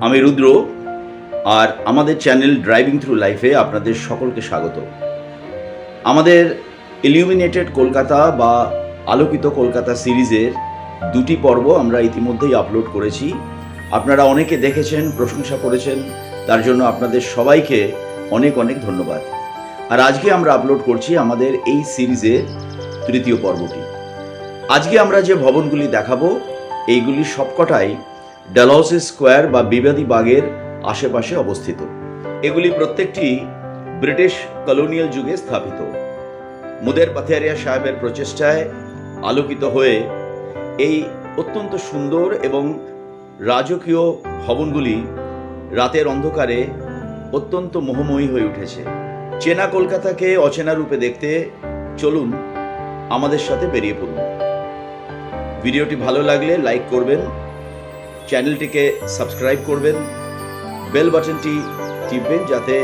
আমি রুদ্র, আর আমাদের channel driving through লাইফে আপনাদের সকলকে স্বাগত। আমাদের ইলিউমিনেটেড কলকাতা বা আলোকিত কলকাতা সিরিজের 2টি পর্ব আমরা ইতিমধ্যেই আপলোড করেছি। আপনারা অনেকে দেখেছেন, প্রশংসা করেছেন, তার জন্য আপনাদের সবাইকে অনেক অনেক ধন্যবাদ। আর আজকে আমরা আপলোড করছি আমাদের এই সিরিজের 3য় পর্বটি। আজকে আমরা যে ভবনগুলি দেখাবো এইগুলি সবকটাই ডালহৌসি স্কোয়ার বা বিবাদী বাগের আশেপাশে অবস্থিত। এগুলি প্রত্যেকটি ব্রিটিশ কলোনিয়াল যুগে স্থাপিত। মুদের পাথেরিয়া সাহেবের প্রচেষ্টায় আলোকিত হয়ে এই অত্যন্ত সুন্দর এবং রাজকীয় ভবনগুলি রাতের অন্ধকারে অত্যন্ত মোহময়ী হয়ে উঠেছে। চেনা কলকাতাকে অচেনা রূপে দেখতে চলুন আমাদের সাথে বেরিয়ে পড়ুন। ভিডিওটি ভালো লাগলে লাইক করবেন, চ্যানেলটিকে সাবস্ক্রাইব করবেন, বেল বাটনটি টিপবেন যাতে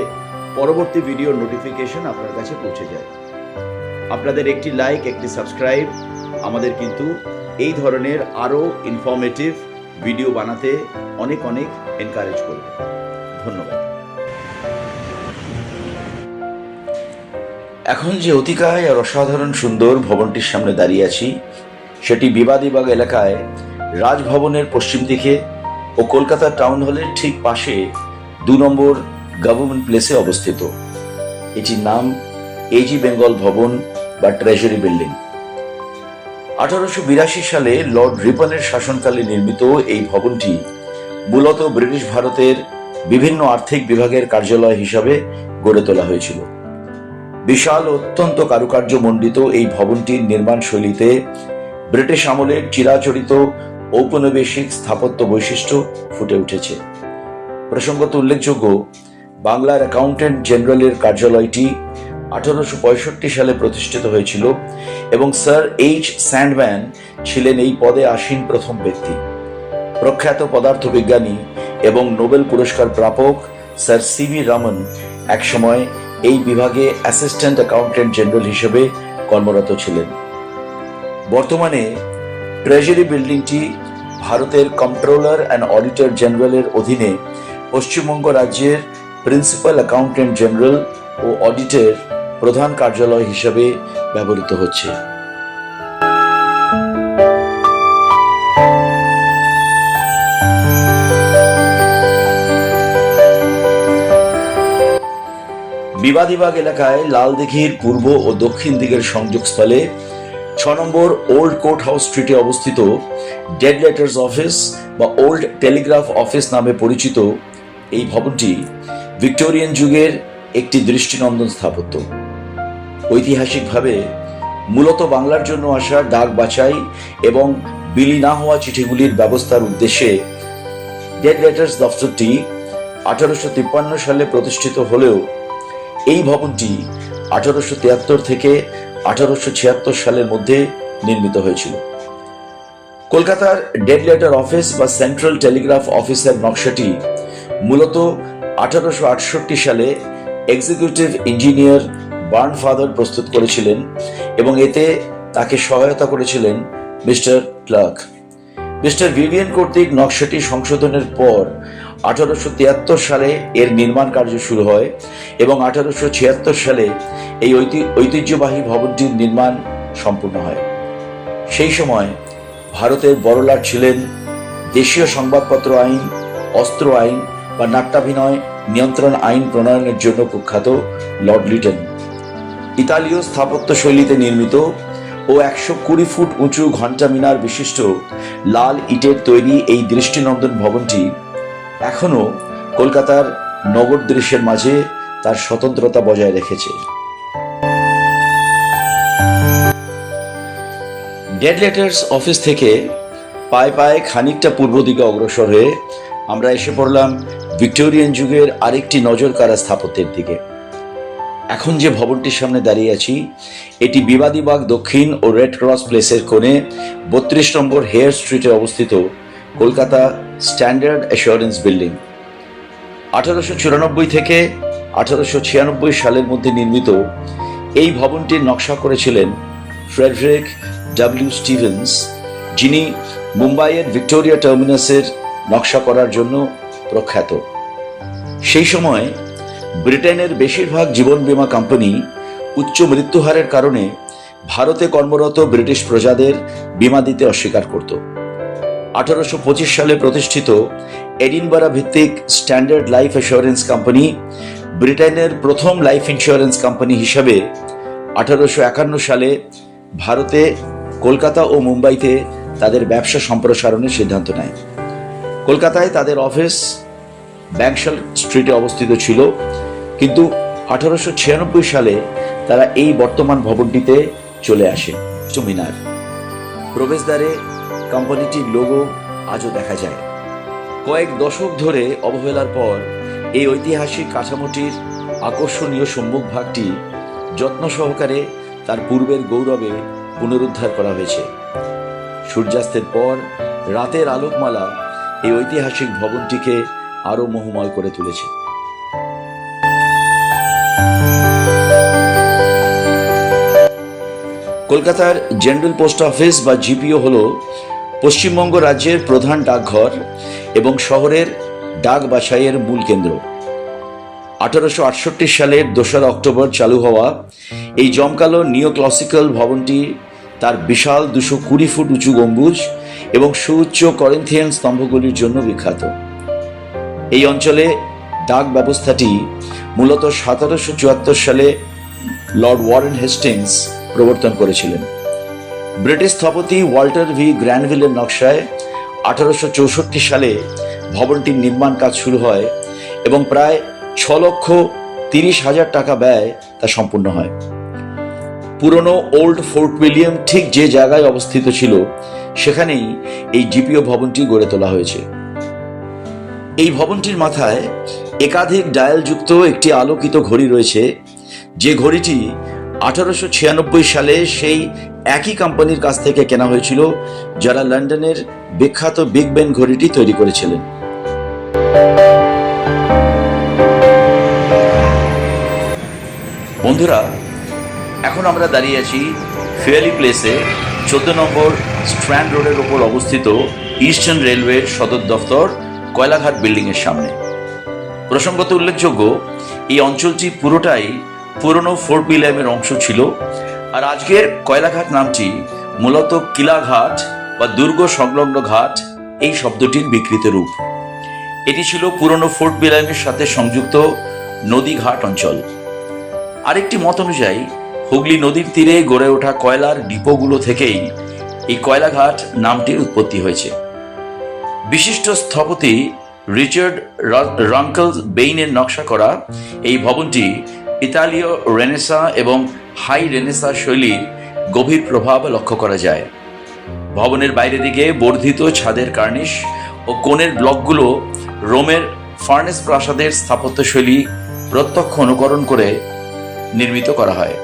পরবর্তী ভিডিওর নোটিফিকেশন আপনার কাছে পৌঁছে যায়। আপনাদের একটি লাইক, একটি সাবস্ক্রাইব আমাদের কিন্তু এই ধরনের আরও ইনফরমেটিভ ভিডিও বানাতে অনেক অনেক এনকারেজ করবে। ধন্যবাদ। এখন যে অতিকায় আর অসাধারণ সুন্দর ভবনটির সামনে দাঁড়িয়ে আছি সেটি বিবাদীবাগ এলাকায় রাজভবনের পশ্চিম দিকে ও কলকাতা টাউন হলের ঠিক পাশে 2 নম্বর গভর্নমেন্ট প্লেসে অবস্থিত। এটির নাম এজি বেঙ্গল ভবন বা ট্রেজারি বিল্ডিং। 1882 সালে লর্ড রিপনের শাসনকালে নির্মিত এই ভবনটি মূলত ব্রিটিশ ভারতের বিভিন্ন আর্থিক বিভাগের কার্যালয় হিসাবে গড়ে তোলা হয়েছিল। বিশাল অত্যন্ত কারুকার্য মণ্ডিত এই ভবনটির নির্মাণ শৈলীতে ব্রিটিশ আমলের চিরাচরিত ঔপনিবেশিক স্থাপত্য বৈশিষ্ট্য ফুটে উঠেছে। প্রসঙ্গত উল্লেখযোগ্য, বাংলার অ্যাকাউন্টেন্ট জেনারেলের কার্যালয়টি 1865 সালে প্রতিষ্ঠিত হয়েছিল এবং স্যার এইচ স্যান্ডম্যান ছিলেন এই পদে আসীন প্রথম ব্যক্তি। প্রখ্যাত পদার্থবিজ্ঞানী এবং নোবেল পুরস্কার প্রাপক স্যার সিভি রামন একসময় এই বিভাগে অ্যাসিস্ট্যান্ট অ্যাকাউন্টেন্ট জেনারেল হিসেবে কর্মরত ছিলেন। বর্তমানে ট্রেজারি বিল্ডিংটি ভারতের কন্ট্রোলার অ্যান্ড অডিটর জেনারেলের অধীনে পশ্চিমবঙ্গ রাজ্যের প্রিন্সিপাল অ্যাকাউন্টেন্ট জেনারেল ও অডিটের প্রধান কার্যালয় হিসেবে ব্যবহৃত হচ্ছে। বিবাদীবাগ এলাকায় লালদিঘির পূর্ব ও দক্ষিণ দিকের সংযোগস্থলে 6 নম্বর ওল্ড কোর্ট হাউস স্ট্রিটে অবস্থিত ডেড লেটার্স অফিস বা ওল্ড টেলিগ্রাফ অফিস নামে পরিচিত এই ভবনটি ভিক্টোরিয়ান যুগের একটি দৃষ্টিনন্দন স্থাপত্য। ঐতিহাসিকভাবে মূলত বাংলার জন্য আসা ডাক বাছাই এবং বিলি না হওয়া চিঠিগুলির ব্যবস্থার উদ্দেশ্যে ডেড লেটার্স দফতরটি 1853 সালে প্রতিষ্ঠিত হলেও এই ভবনটি 1873 থেকে 1876 সালের মধ্যে নির্মিত হয়েছিল। কলকাতার ডেড লেটার অফিস বা সেন্ট্রাল টেলিগ্রাফ অফিসের নকশাটি মূলত 1868 সালে এক্সিকিউটিভ ইঞ্জিনিয়ার বার্নফাদার প্রস্তুত করেছিলেন এবং এতে তাকে সহায়তা করেছিলেন মিস্টার ক্লার্ক। মিস্টার ভিভিয়ান কর্তৃক নকশাটি সংশোধনের পর 1873 সালে এর নির্মাণ কার্য শুরু হয় এবং 1876 সালে এই ঐতিহ্যবাহী ভবনটির নির্মাণ সম্পূর্ণ হয়। সেই সময় ভারতের বড়লাট ছিলেন দেশীয় সংবাদপত্র আইন, অস্ত্র আইন বা নাট্যাভিনয় নিয়ন্ত্রণ আইন প্রণয়নের জন্য কুখ্যাত লর্ড লিটন। ইতালীয় স্থাপত্য শৈলীতে নির্মিত ও 120 ফুট উঁচু ঘণ্টা মিনার বিশিষ্ট লাল ইটের তৈরি এই দৃষ্টিনন্দন ভবনটি এখনো কলকাতার নগর দৃশ্যের মাঝে তার স্বতন্ত্রতা বজায় রেখেছে। ডেড লেটার্স অফিস থেকে পায়ে পায়ে খানিকটা পূর্ব দিকে অগ্রসর হয়ে আমরা এসে পড়লাম ভিক্টোরিয়ান যুগের আরেকটি নজরকাড়া স্থাপত্যের দিকে। এখন যে ভবনটির সামনে দাঁড়িয়ে আছি এটি বিবাদীবাগ দক্ষিণ ও রেড ক্রস প্লেসের কোণে 32 নম্বর হেয়ার স্ট্রিটে অবস্থিত কলকাতা স্ট্যান্ডার্ড অ্যাসুরেন্স বিল্ডিং। 1894 থেকে 1896 সালের মধ্যে নির্মিত এই ভবনটির নকশা করেছিলেন ফ্রেডরিক ডব্লিউ স্টিভেন্স, যিনি মুম্বাইয়ের ভিক্টোরিয়া টার্মিনাসের নকশা করার জন্য প্রখ্যাত। সেই সময় ব্রিটেনের বেশিরভাগ জীবন বীমা কোম্পানি উচ্চ মৃত্যুহারের কারণে ভারতে কর্মরত ব্রিটিশ প্রজাদের বীমা দিতে অস্বীকার করত। 1825 সালে প্রতিষ্ঠিত এডিনবরা ভিত্তিক স্ট্যান্ডার্ড লাইফ অ্যাসুরেন্স কোম্পানি ব্রিটেনের প্রথম লাইফ ইন্স্যুরেন্স কোম্পানি হিসাবে 1851 সালে ভারতে কলকাতা ও মুম্বাইতে তাদের ব্যবসা সম্প্রসারণের সিদ্ধান্ত নেয়। কলকাতায় তাদের অফিস ব্যাংশাল স্ট্রিটে অবস্থিত ছিল, কিন্তু 1896 সালে তারা এই বর্তমান ভবনটিতে চলে আসে। মিনার প্রবেশদ্বারে কোম্পানিটির লোগো আজও দেখা যায়। কয়েক দশক ধরে অবহেলার পর এই ঐতিহাসিক কাঠামোটির আকর্ষণীয় সম্মুখ ভাগটি যত্ন সহকারে তার পূর্বের গৌরবে পুনরুদ্ধার করা হয়েছে। সূর্যাস্তের পর রাতের আলোকমালা এই ঐতিহাসিক ভবনটিকে আরো মোহময় করে তুলেছে। কলকাতার জেনারেল পোস্ট অফিস বা জিপিও হল পশ্চিমবঙ্গ রাজ্যের প্রধান ডাকঘর এবং শহরের ডাক বাছাইয়ের মূল কেন্দ্র। 1868 সালের 2 অক্টোবর চালু হওয়া এই জমকালো নিও ক্লাসিক্যাল ভবনটি তার বিশাল 220 ফুট উঁচু গম্বুজ এবং সুউচ্চ করিন্থিয়ান স্তম্ভগুলির জন্য বিখ্যাত। এই অঞ্চলে ডাক ব্যবস্থাটি মূলত 1774 সালে লর্ড ওয়ারেন হেস্টিংস প্রবর্তন করেছিলেন। ব্রিটিশ স্থপতি ওয়াল্টার ভি গ্র্যানভিলের নকশায় 1864 সালে ভবনটির নির্মাণ কাজ শুরু হয় এবং প্রায় 6,30,000 টাকা ব্যয় তা সম্পূর্ণ হয়। পুরনো ওল্ড ফোর্ট উইলিয়াম ঠিক যে জায়গায় অবস্থিত ছিল সেখানেই এই জিপিও ভবনটি গড়ে তোলা হয়েছে। এই ভবনটির মাথায় একাধিক ডায়ালযুক্ত একটি আলোকিত ঘড়ি রয়েছে, যে ঘড়িটি 1896 সালে সেই একই কোম্পানির কাছ থেকে কেনা হয়েছিল যারা লন্ডনের বিখ্যাত বিগ বেন ঘড়িটি তৈরি করেছিলেন। বন্ধুরা, এখন আমরা দাঁড়িয়ে আছি ফেয়ারলি প্লেসে 14 নম্বর স্ট্র্যান্ড রোডের ওপর অবস্থিত ইস্টার্ন রেলওয়ের সদর দফতর কয়লাঘাট বিল্ডিং এর সামনে। প্রসঙ্গত উল্লেখযোগ্য, এই অঞ্চলটি পুরোটাই পুরনো ফোর্ট উইলিয়ামের অংশ ছিল, আর আজকের কয়লাঘাট নামটি মূলত কিলাঘাট বা দুর্গ সংলগ্ন ঘাট এই শব্দটির বিকৃত রূপ। এটি ছিল পুরনো ফোর্ট উইলিয়ামের সাথে সংযুক্ত নদী ঘাট অঞ্চল। আরেকটি মত অনুযায়ী হুগলি নদীর তীরে গড়ে ওঠা কয়লার ডিপোগুলো থেকেই এই কয়লাঘাট নামটির উৎপত্তি হয়েছে। বিশিষ্ট স্থপতি রিচার্ড রাঙ্কেল বেইনের নকশা করা এই ভবনটি ইতালীয় রেনেসা এবং হাই রেনেসা শৈলীর গভীর প্রভাব লক্ষ্য করা যায়। ভবনের বাইরে দিকে বর্ধিত ছাদের কার্নিশ ও কোণের ব্লকগুলো রোমের ফার্নেস প্রাসাদের স্থাপত্যশৈলী প্রত্যক্ষ অনুকরণ করে নির্মিত করা হয়।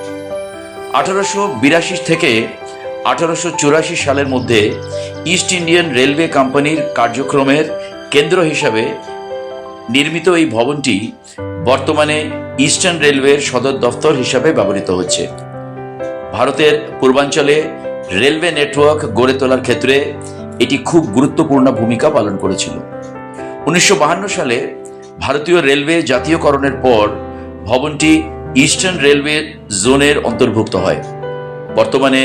1882 থেকে 1884 সালের মধ্যে ইস্ট ইন্ডিয়ান রেলওয়ে কোম্পানির কার্যক্রমের কেন্দ্র হিসাবে নির্মিত এই ভবনটি বর্তমানে ইস্টার্ন রেলওয়ের সদর দফতর হিসাবে ব্যবহৃত হচ্ছে। ভারতের পূর্বাঞ্চলে রেলওয়ে নেটওয়ার্ক গড়ে তোলার ক্ষেত্রে এটি খুব গুরুত্বপূর্ণ ভূমিকা পালন করেছিল। 1952 সালে ভারতীয় রেলওয়ে জাতীয়করণের পর ভবনটি ইস্টার্ন রেলওয়ে জোনের অন্তর্ভুক্ত হয়। বর্তমানে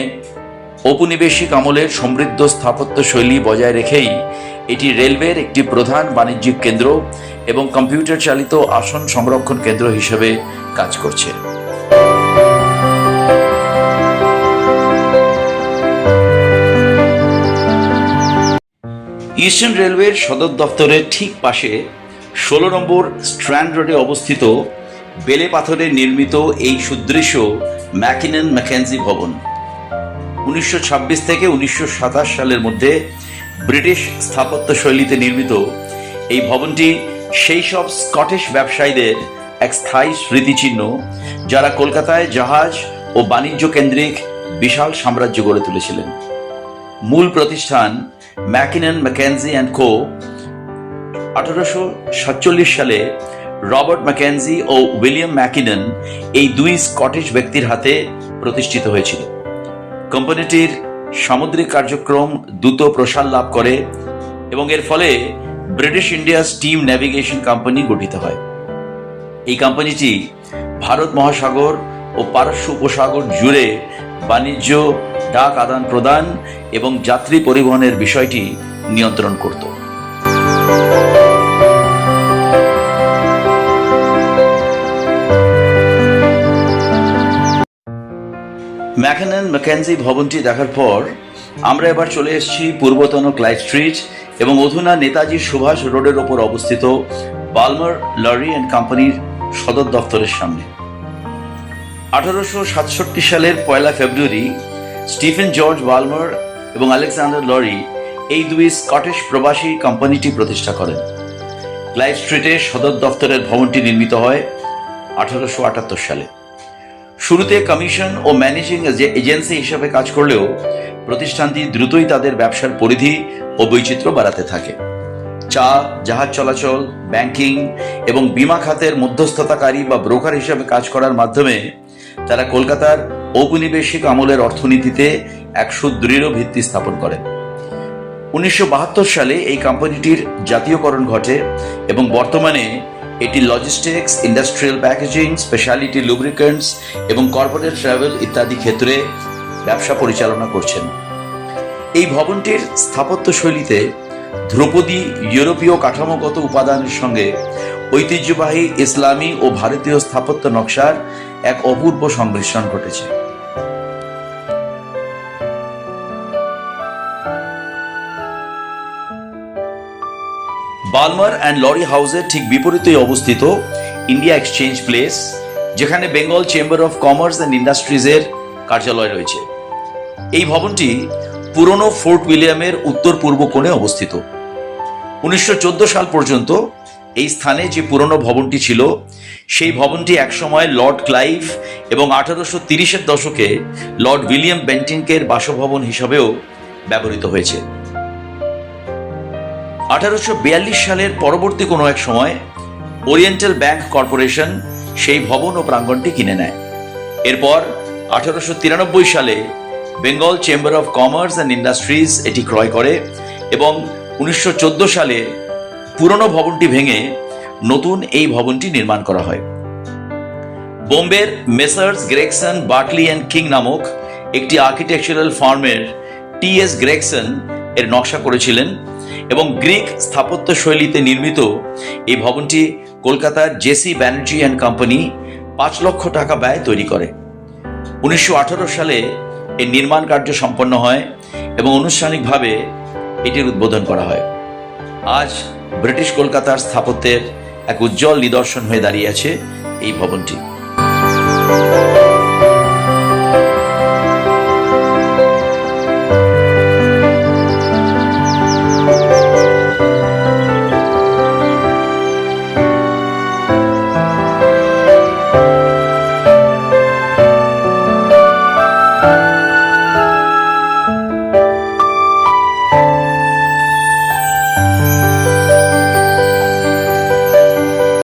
ঔপনিবেশিক আমলের সমৃদ্ধ স্থাপত্য শৈলী বজায় রেখেই এটি রেলওয়ের একটি প্রধান বাণিজ্যিক কেন্দ্র এবং কম্পিউটার চালিত আসন সংরক্ষণ কেন্দ্র হিসেবে কাজ করছে। ইস্টার্ন রেলওয়ের সদর দফতরের ঠিক পাশে 16 নম্বর স্ট্র্যান্ড রোডে অবস্থিত বেলে পাথরে নির্মিত এই সুদৃশ্য ম্যাকিনন ম্যাকেনজি ভবন 1926 থেকে 1927 সালের মধ্যে ব্রিটিশ স্থাপত্য শৈলীতে নির্মিত এই ভবনটি সেই সব স্কটিশ ব্যবসায়ীদের এক স্থায়ী স্মৃতিচিহ্ন যারা কলকাতায় জাহাজ ও বাণিজ্য কেন্দ্রিক বিশাল সাম্রাজ্য গড়ে তুলেছিলেন। মূল প্রতিষ্ঠান ম্যাকিনন ম্যাকেনজি অ্যান্ড কো 1847 সালে রবার্ট ম্যাকেনজি ও উইলিয়াম ম্যাকিনন এই দুই স্কটিশ ব্যক্তির হাতে প্রতিষ্ঠিত হয়েছিল। কোম্পানিটির সামুদ্রিক কার্যক্রম দ্রুত প্রসার লাভ করে এবং এর ফলে British India steam navigation company গঠিত হয়। এই কোম্পানিটি ভারত মহাসাগর ও পারস্য উপসাগর জুড়ে বাণিজ্য, ডাক আদান প্রদান এবং যাত্রী পরিবহনের বিষয়টি নিয়ন্ত্রণ করত। ম্যাকেনন ম্যাকেনজি ভবনটি দেখার পর আমরা এবার চলে এসেছি পূর্বতন ক্লাইভ স্ট্রিট এবং অধুনা নেতাজি সুভাষ রোডের ওপর অবস্থিত বালমার লরি অ্যান্ড কোম্পানির সদর দফতরের সামনে। 1867 সালের 1 ফেব্রুয়ারি স্টিফেন জর্জ বালমার এবং আলেকজান্ডার লরি এই দুই স্কটিশ প্রবাসী কোম্পানিটি প্রতিষ্ঠা করেন। ক্লাইভ স্ট্রিটে সদর দফতরের ভবনটি নির্মিত হয় 1878 সালে। শুরুতে কমিশন ও ম্যানেজিং এজেন্সি হিসেবে কাজ করলেও প্রতিষ্ঠানটি দ্রুতই তাদের ব্যবসার পরিধি ও বৈচিত্র্য বাড়াতে থাকে। চা, জাহাজ চলাচল, ব্যাংকিং এবং বীমা খাতের মধ্যস্থতাকারী বা ব্রোকার হিসেবে কাজ করার মাধ্যমে তারা কলকাতার ঔপনিবেশিক আমলের অর্থনীতিতে এক সুদৃঢ় ভিত্তি স্থাপন করেন। 1972 সালে এই কোম্পানিটির জাতীয়করণ ঘটে এবং বর্তমানে এটি logistics, industrial packaging, speciality lubricants এবং কর্পোরেট ট্রাভেল ইত্যাদি ক্ষেত্রে ব্যবসা পরিচালনা করছেন। এই ভবনটির স্থাপত্য শৈলীতে ধ্রুপদী ইউরোপীয় কাঠামোগত উপাদানের সঙ্গে ঐতিহ্যবাহী ইসলামী ও ভারতীয় স্থাপত্য নকশার এক অপূর্ব সংমিশ্রণ ঘটেছে। বালমার অ্যান্ড লরি হাউসের ঠিক বিপরীতেই অবস্থিত ইন্ডিয়া এক্সচেঞ্জ প্লেস, যেখানে Bengal chamber of commerce and ইন্ডাস্ট্রিজের কার্যালয় রয়েছে। এই ভবনটি পুরনো ফোর্ট উইলিয়ামের উত্তর পূর্ব কোণে অবস্থিত। 1914 সাল পর্যন্ত এই স্থানে যে পুরনো ভবনটি ছিল সেই ভবনটি একসময় লর্ড ক্লাইভ এবং 1830-এর দশকে লর্ড উইলিয়াম বেন্টিংকের বাসভবন হিসাবেও ব্যবহৃত হয়েছে। 1842 সালের পরবর্তী কোনো এক সময় ওরিয়েন্টাল ব্যাংক কর্পোরেশন সেই ভবন ও প্রাঙ্গণটি কিনে নেয়। এরপর 1893 সালে Bengal chamber of commerce and industries এটি ক্রয় করে এবং 1914 সালে পুরনো ভবনটি ভেঙে নতুন এই ভবনটি নির্মাণ করা হয়। বোম্বের messrs Gregson, Bartley and king নামক একটি আর্কিটেকচারাল ফার্মের টি.এস. গ্রেগসন এর নকশা করেছিলেন এবং গ্রিক স্থাপত্য শৈলীতে নির্মিত এই ভবনটি কলকাতার জেসি ব্যানার্জি অ্যান্ড কোম্পানি 5 লক্ষ টাকা ব্যয় তৈরি করে। 1918 সালে এর নির্মাণ কার্য সম্পন্ন হয় এবং আনুষ্ঠানিকভাবে এটির উদ্বোধন করা হয়। আজ ব্রিটিশ কলকাতার স্থাপত্যের এক উজ্জ্বল নিদর্শন হয়ে দাঁড়িয়ে আছে এই ভবনটি।